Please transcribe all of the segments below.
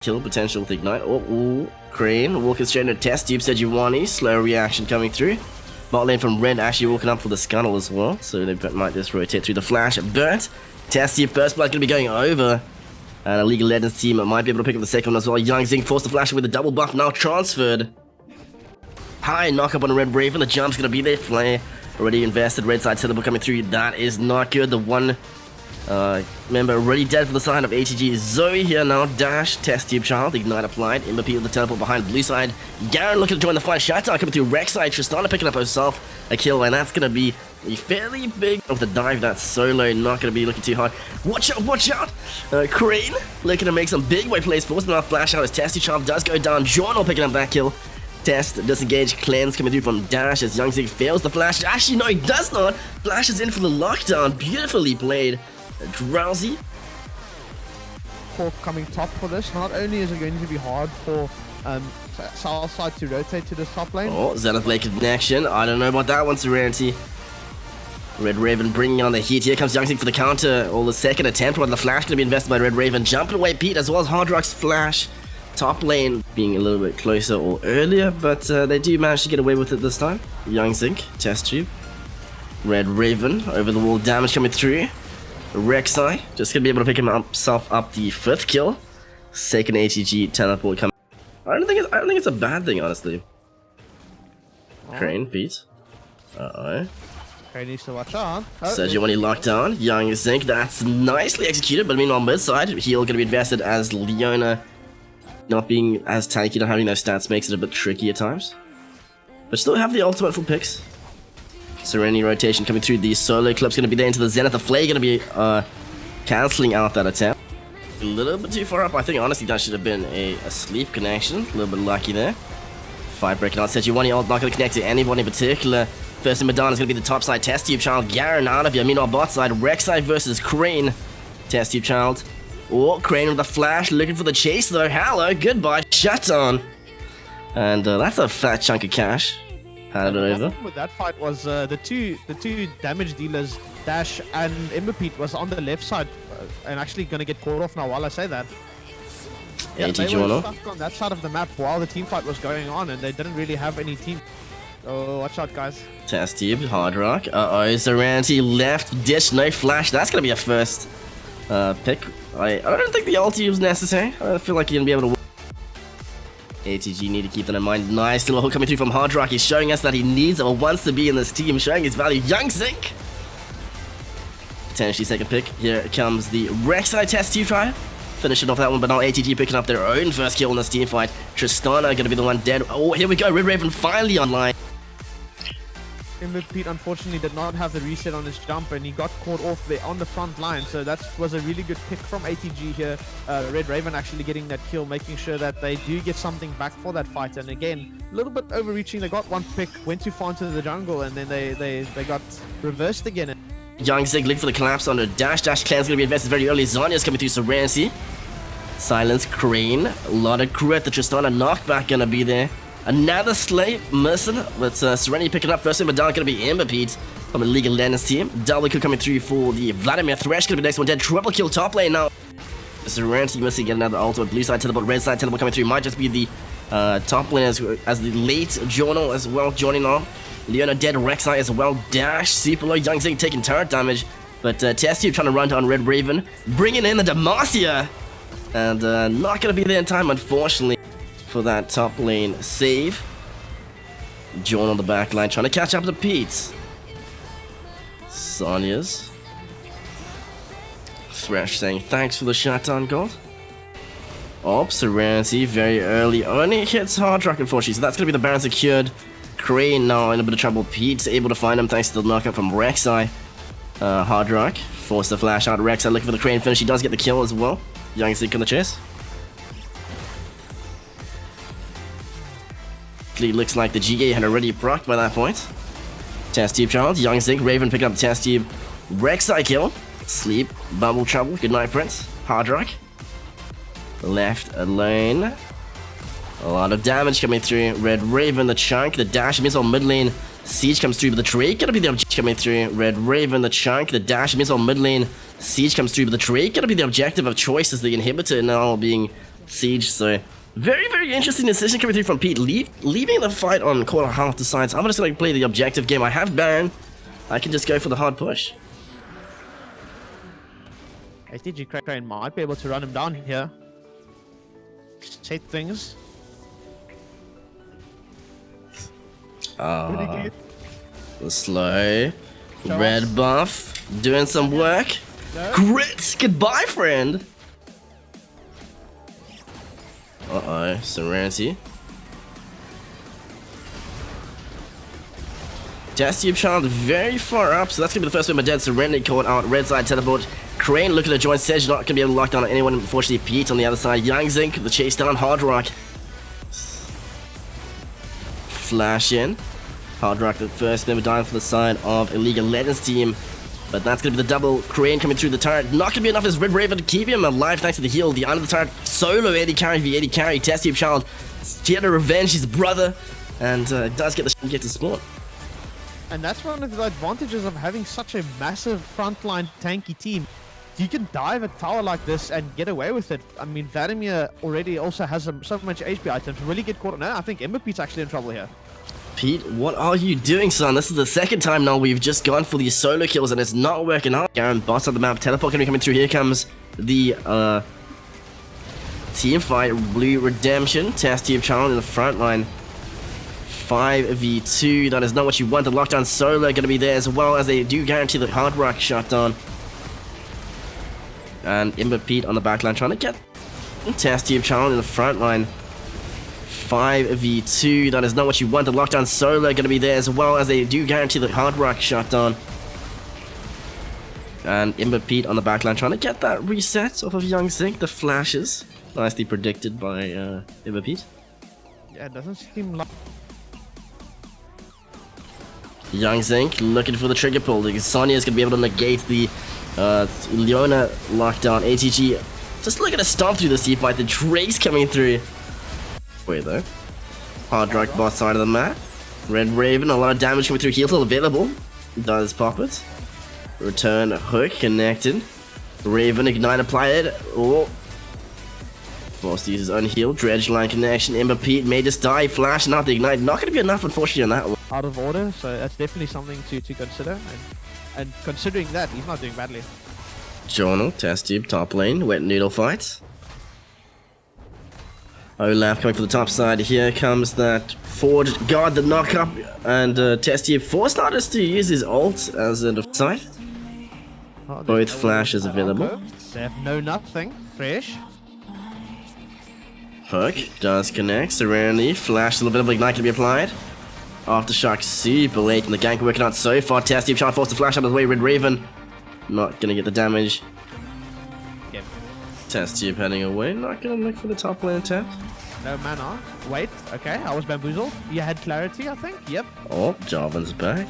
Kill potential with Ignite. Oh, Crane walking straight into test tube. Sejuani, slow reaction coming through. Bot lane from Red actually walking up for the scuttle as well, so they might just rotate through the flash. But test tube first blood going to be going over. And a League of Legends team might be able to pick up the second one as well. Young Zing forced the flash with a double buff, now transferred. High knock up on Red Raven, the jump's going to be there. Flare already invested, red side teleport coming through. That is not good. The one member already dead for the side of ATG. Zoe here now, dash, test tube child, ignite applied. Imberpete with the teleport behind blue side. Garen looking to join the fight. Shatar coming through Rex side. Tristana picking up herself a kill, and that's going to be a fairly big of the dive. That's solo, not going to be looking too hard. Watch out, watch out! Crane looking to make some big way plays. Force now flash out as test tube child does go down. Journal picking up that kill. Test, disengage, cleanse coming through from Dash as Young Zig fails the flash. Actually, no, he does not. Flashes in for the lockdown. Beautifully played. Drowsy. Corp coming top for this. Not only is it going to be hard for Southside to rotate to the top lane. Oh, Zenith Blade connection. I don't know about that one, Serenity. Red Raven bringing on the heat. Here comes Young Zig for the counter. Or the second attempt where the flash going to be invested by Red Raven. Jumping away Pete as well as Hard Rock's flash. Top lane being a little bit closer or earlier, but they do manage to get away with it this time. Young Zink, test tube. Red Raven, over the wall damage coming through. Rek'Sai, just gonna be able to pick himself up the 5th kill. Second ATG teleport coming. I don't think it's a bad thing, honestly. Crane, Pete. Crane needs to watch out. Sejuani locked down. Young Zink, that's nicely executed, but meanwhile mid side, heal gonna be invested as Leona. Not being as tanky, not having those stats makes it a bit tricky at times. But still have the ultimate for picks. Serenity rotation coming through. The solo clip's going to be there into the Zenith. The Flay going to be cancelling out that attempt. A little bit too far up. I think honestly that should have been a sleep connection. A little bit lucky there. Fight breaking out. Sejuani ult not going to connect to anyone in particular. First in Madonna is going to be the top side test tube child. Garen out of here. Meanwhile bot side. Rek'Sai versus Crane. Test tube child. Oh, Crane with the flash, looking for the chase though. Hello, goodbye, shut on. And that's a fat chunk of cash. Handed it over. With that fight was the two damage dealers, Dash and Imberpete, was on the left side and actually going to get caught off now while I say that. Yeah, they were stuck on that side of the map while the team fight was going on, and they didn't really have any team. Oh, watch out, guys. Test tube, Hard Rock. Serenity left, dish, no flash. That's going to be a first pick. I don't think the ulti was necessary. I feel like you're going to be able to... ATG need to keep that in mind. Nice little hook coming through from Hard Rock. He's showing us that he needs or wants to be in this team, showing his value. Young Zink! Potentially second pick. Here comes the Rek'Sai test tube try. Finishing off that one, but now ATG picking up their own first kill in this team fight. Tristana going to be the one dead. Oh, here we go. Red Raven finally online. Imberpete unfortunately did not have the reset on his jump, and he got caught off there on the front line, so that was a really good pick from ATG here. Red Raven actually getting that kill, making sure that they do get something back for that fight. And again, a little bit overreaching. They got one pick, went too far into the jungle, and then they got reversed again. Young Zig looking for the collapse on a dash. Dash clan's going to be invested very early. Zonya's coming through Serenity. Silence, Crane. A lot of crit. The Tristana knockback going to be there. Another slay missing, but Serenity picking up first. Madonna going to be Imberpete from the League of Legends team. Double kill coming through for the Vladimir. Thresh going to be next one dead. Triple kill top lane now. Serenity missing, get another ultimate. Blue side teleport, red side teleport coming through. Might just be the top lane as the late Journal as well joining on. Leona dead, Rek'Sai as well. Dash, super low. Young Zing taking turret damage, but test tube trying to run down Red Raven. Bringing in the Demacia, and not going to be there in time, unfortunately, for that top lane save. John on the back line trying to catch up to Pete. Sonya's. Thresh saying thanks for the shot on gold. Serenity very early. Only hits Hard Rock unfortunately, so that's going to be the Baron secured. Crane now in a bit of trouble. Pete's able to find him thanks to the knockup from Rek'Sai. Hard Rock forced the flash out. Rek'Sai looking for the Crane finish. He does get the kill as well. Young Zeke on the chase. Looks like the GA had already procced by that point. Test tube child, Young Zig, Raven picking up the test tube. Rek'Sai kill. Sleep, bubble trouble. Good night, Prince. Hard Rock. Left alone. A lot of damage coming through. Red Raven, the chunk, the dash missile mid lane. Siege comes through, but the Drake gonna be the objective coming through. Red Raven, the chunk, the dash missile mid lane. Siege comes through, but the Drake gonna be the objective of choice as the inhibitor now being siege. So very interesting decision coming through from Pete, leaving the fight on quarter half decides I'm just gonna play the objective game. I have Baron, I can just go for the hard push. ATG Crane might be able to run him down here. Set things. The slow red buff doing some work. No. Grit, goodbye friend. Serenity. Test Tube Child very far up, so that's gonna be the first one. My dead Serenity caught out. Red side teleport. Crane looking to join Sedge, not gonna be able to lock down on anyone. Unfortunately, Pete on the other side. Young Zinc, the chase down. Hard Rock. Flash in. Hard Rock, the first member dying for the side of a League of Legends team. But that's gonna be the double. Crane coming through the turret. Not gonna be enough as Red Raven to keep him alive thanks to the heal. The under the turret. Solo AD carry v AD carry. Test Tube Child. Here to revenge his brother. And does get the get to spawn. And that's one of the advantages of having such a massive frontline tanky team. You can dive a tower like this and get away with it. I mean, Vladimir already also has so much HP items. Really get caught. No, I think Ember Pete's actually in trouble here. Pete, what are you doing, son? This is the second time now we've just gone for these solo kills and it's not working out. Garen, boss on the map, teleport gonna be coming through. Here comes the team fight. Blue Redemption, Test Tube Challenge in the front line. 5v2, that is not what you want. The lockdown solo gonna be there as well, as they do guarantee the Hard Rock shutdown. And Ember Pete on the backline trying to get Test Tube Challenge in the front line. 5v2, that is not what you want. The lockdown solo gonna be there as well, as they do guarantee the Hard Rock shutdown. And Ember Pete on the backline trying to get that reset off of Young Zinc. The flashes, nicely predicted by Ember Pete. Yeah, it doesn't seem like... Young Zinc looking for the trigger pull. Sonya's gonna be able to negate the Leona lockdown. ATG just looking to stomp through the sea fight. The Drake's coming through. Wait though. Hard Rock bot side of the map. Red Raven, a lot of damage coming through. Heal still available. Does pop it. Return hook connected. Raven ignite applied. Oh. Forced to use his own heal. Dredge line connection. Ember Pete may just die. Flash, not the ignite. Not gonna be enough unfortunately on that one. Out of order, so that's definitely something to consider. And considering that, he's not doing badly. Journal, Test Tube, top lane, wet noodle fight. Olaf coming for the top side. Here comes that forward guard, the knock up, and Test Tube forced artist to use his ult as a side. Oh, Both flashes available. They have no nothing. Fresh. Hook does connect. Serenity, flash, a little bit of ignite can be applied. Aftershock super late, and the gank working out so far. Test Tube trying to force the flash out of the way. Red Raven not gonna get the damage. Yep. Test Tube heading away. Not gonna look for the top lane tap. No mana. Wait, okay, I was bamboozled. You had clarity, I think. Yep. Oh, Jarvan's back.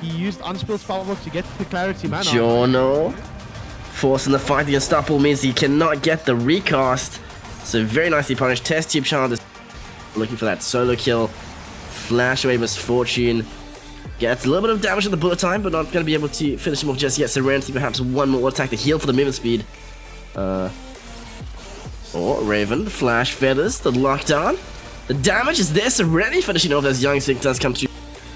He used Unspilled Spellbook to get the clarity mana. Journal forcing the fight. The unstoppable means he cannot get the recast. So very nicely punished. Test Tube Child is looking for that solo kill. Flash away Misfortune. Gets a little bit of damage at the bullet time, but not going to be able to finish him off just yet. Serenity perhaps one more attack to heal for the movement speed. Raven, Flash Feathers, the lockdown. The damage is there. Serenity finishing off as Young Zinc does come through.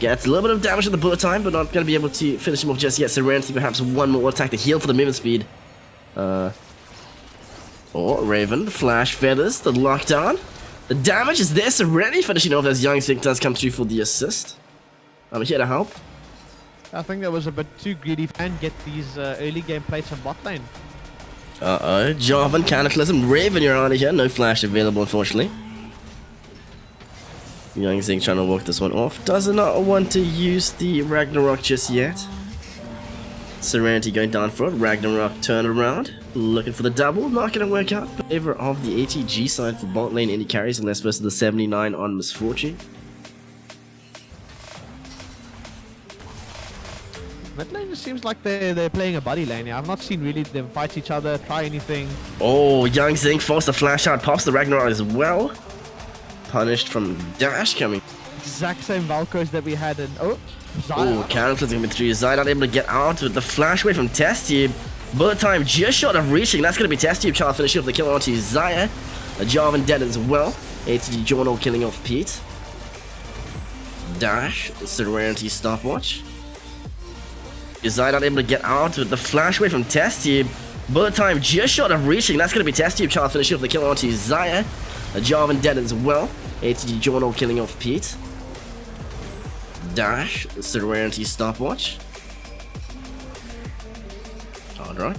Gets a little bit of damage at the bullet time, but not going to be able to finish him off just yet. Serenity perhaps one more attack to heal for the movement speed. Raven, Flash Feathers, the lockdown. The damage is there. Serenity finishing off as Young Zinc does come through for the assist. I'm here to help. I think that was a bit too greedy and get these early game plates on bot lane. Jarvan, Cataclysm, Raven, you're out of here. No flash available, unfortunately. Young Zinc trying to walk this one off. Does not want to use the Ragnarok just yet. Serenity going down for it. Ragnarok turn around. Looking for the double. Not going to work out. In favor of the ATG side for bot lane indie carries, unless versus the 79 on Misfortune. Mid lane just seems like they're playing a buddy lane. I've not seen really them fight each other, try anything. Oh, Young Zinc forced the flash out, pops the Ragnarok as well. Punished from Dash coming. Exact same Valkos that we had in... Oh, Cataclysm coming through. Zai not able to get out with the flash away from Test Tube. Bullet time just short of reaching. That's going to be Test Tube. Child finishing off the kill onto Zaya. Jarvan dead as well. ATG Journal killing off Pete. Dash, Serenity stopwatch. Zaya not able to get out with the flash away from Test Tube. Bullet time just short of reaching. That's going to be Test Tube Child finishing off the kill onto Zaya. Jarvan dead as well. ATG Journal killing off Pete. Dash, Serenity stopwatch. Hard rock.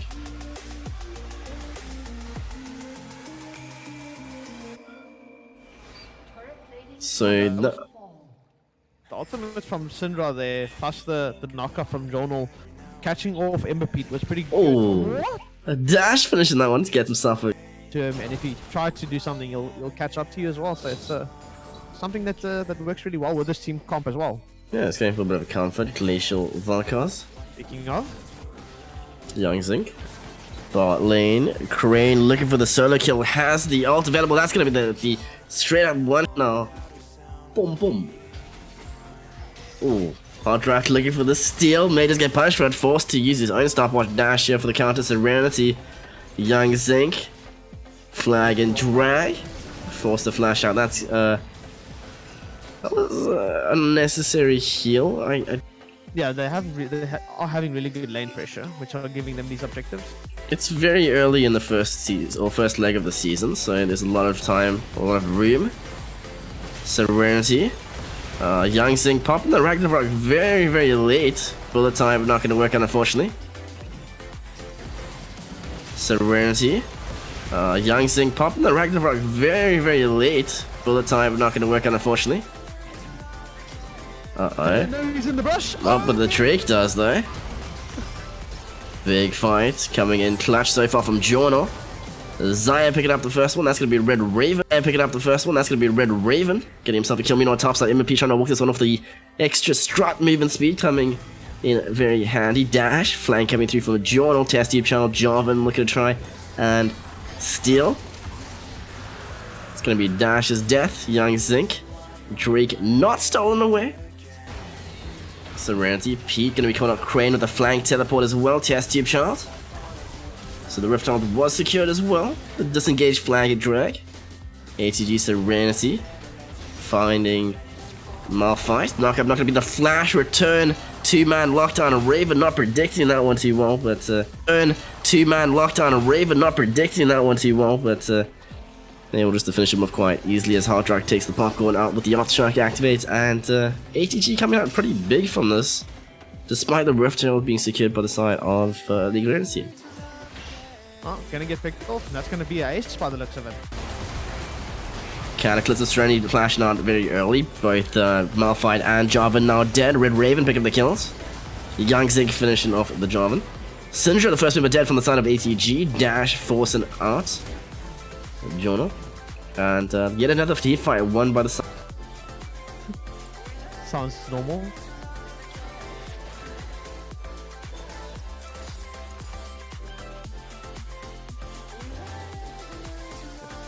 So The ultimate from Syndra there, plus the knocker from Jonal, catching off Ember Pete was pretty good. Oh, a dash finishing that one to get himself a to him, and if he tried to do something, he'll catch up to you as well. So it's something that that works really well with this team comp as well. Yeah, it's going for a bit of a comfort. Glacial Valkars. Speaking of, Young Zinc. Bot lane. Crane looking for the solo kill. Has the ult available. That's going to be the straight up one now. Boom, boom. Ooh. Hard draft looking for the steal. May just get punished for it. Forced to use his own stopwatch dash here for the counter. Serenity. Young Zinc. Flag and drag. Forced to flash out. That's that was unnecessary heal. yeah, they are having really good lane pressure, which are giving them these objectives. It's very early in the first season or first leg of the season, so there's a lot of time, a lot of room. Serenity. Young Zinc popping the Ragnarok very, very late. Bullet time not going to work out, unfortunately. Serenity. Young Zinc popping the Ragnarok very, very late. Bullet time not going to work out, unfortunately. Uh-oh. No, he's in the brush. Oh, but the Drake does, though. Big fight coming in clutch so far from Journal. Zaya picking up the first one. That's going to be Red Raven. Picking up the first one. That's going to be Red Raven. Getting himself a kill. Meanwhile, top side, MP trying to walk this one off. The extra strut movement speed coming in very handy. Dash. Flank coming through from Journal. Test Tube Channel. Jarvan looking to try and steal. It's going to be Dash's death. Young Zinc. Drake not stolen away. Serenity. Pete going to be calling up Crane with a flank teleport as well. Test Tube Child. So the Rift Armor was secured as well. The disengaged flag and drag. ATG Serenity. Finding Malphite. Knockup not going to be the flash return. Two-man lockdown. Raven not predicting that one too well. But two-man lockdown. Raven not predicting that one too well. But able just to finish him off quite easily as Hard Rock takes the popcorn out with the Aftershock activates. And ATG coming out pretty big from this. Despite the Rift Armor being secured by the side of League of Legends team. Oh, gonna get picked off, and that's gonna be a ace by the looks of it. Cataclysm Serenity flashing out very early. Both Malphite and Jarvan now dead. Red Raven picking up the kills. Young Zinc finishing off the Jarvan. Syndra, the first member dead from the side of ATG. Dash forcing out Journal. And yet another team fight won by the side. Sounds normal.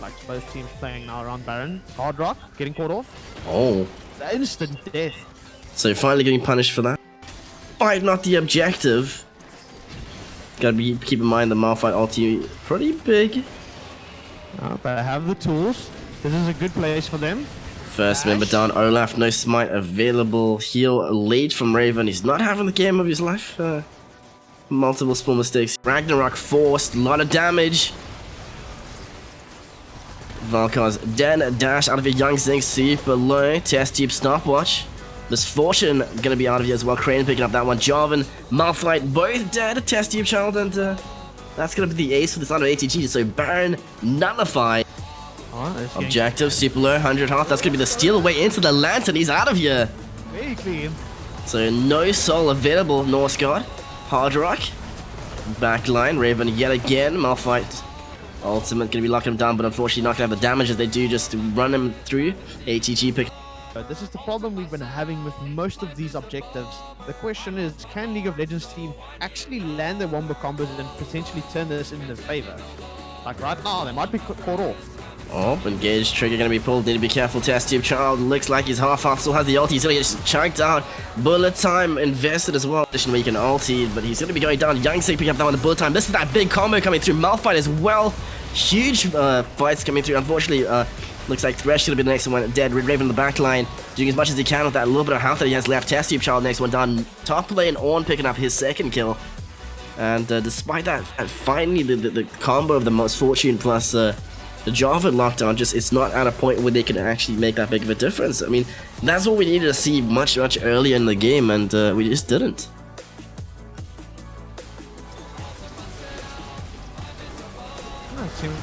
Like both teams playing now around Baron. Hard Rock getting caught off. Oh. The instant death. So finally getting punished for that. Fight not the objective. Gotta keep in mind the Malphite ulti pretty big. They have the tools. This is a good place for them. First member down, Olaf, no smite available. Heal late from Raven. He's not having the game of his life. Multiple small mistakes. Ragnarok forced, a lot of damage. Valkar's dead. Dash out of your Young Zinc, super low. Test Tube stopwatch. Misfortune gonna be out of here as well. Crane picking up that one. Jarvan, Malphite, both dead. Test Tube Child, and that's gonna be the ace for the side of ATG. So Baron nullified. Objective, super low, 100 health. That's gonna be the steal away into the lantern. He's out of here. Very clean. So no soul available, Norse God. Hard Rock. Backline, Raven yet again. Malphite. Ultimate gonna be locking him down, but unfortunately not gonna have the damage as they do just to run him through. ATG pick. This is the problem we've been having with most of these objectives. The question is, can League of Legends team actually land their wombo combos and potentially turn this in their favor? Like right now, they might be caught off. Oh, engaged trigger gonna be pulled. Need to be careful. Test Tube Child looks like he's half still has the ulti. He's gonna get chunked out. Bullet time invested as well. Addition where he can ulti, but he's gonna be going down. Young Zinc picking up that one. The bullet time. This is that big combo coming through. Malphite as well. huge fights coming through. Unfortunately, looks like Thresh should have been the next one dead. Red Raven in the back line, doing as much as he can with that little bit of health that he has left. Test Tube Child next one done. Top lane on picking up his second kill. And despite that, finally the combo of the Misfortune plus the Java lockdown, just it's not at a point where they can actually make that big of a difference. I mean, that's what we needed to see much earlier in the game, and we just didn't. It seems